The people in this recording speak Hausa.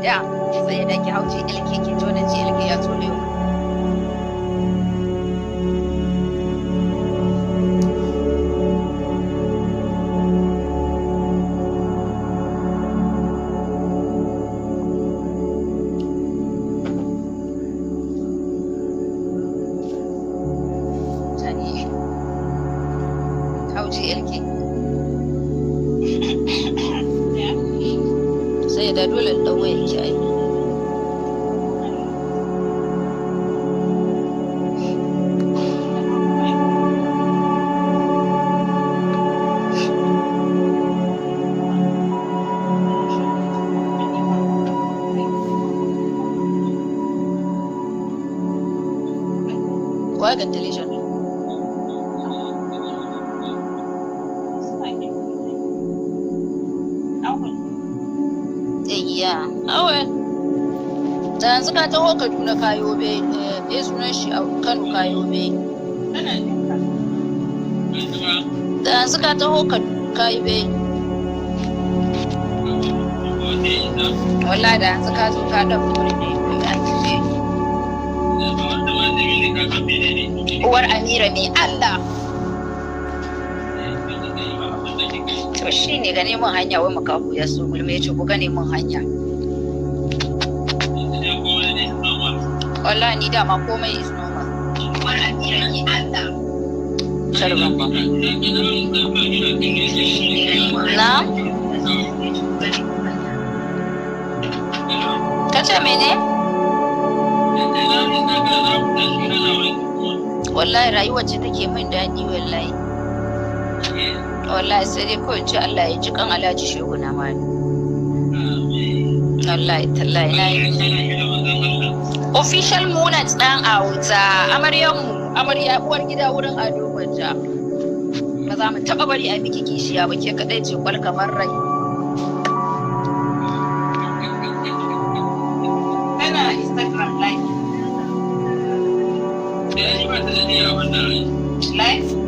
da sai da ki hauji ilke ki to da ji ilke ya tsole mu hauji ilke sai da dole dan waye ki ai wa ga television iya awe da yanzu ka taho Kaduna kayo be sunan shi a Kano kayo be da yanzu ka taho kayo be wallahi da yanzu ka zo ka da wuri ne uwar Amira ne Allah to shi ne ga neman hanya wai makahu ya so gulme ya ce ku ga neman hanya wallahi ni dama komai is normal uwar Amira ne Allah sharban ba na kace mene wallahi rayuwar ce take min daɗi wallahi sai dai kawai ce Allah ya ji kan Alhaji Shehu na mani wallahi tallahi na yi official munat dan auta amarya uwar gida wurin ado gwanja ba za mu taɓa bari a miki kishiya ba ke kaɗai ce kwal kamar rai kana Instagram live live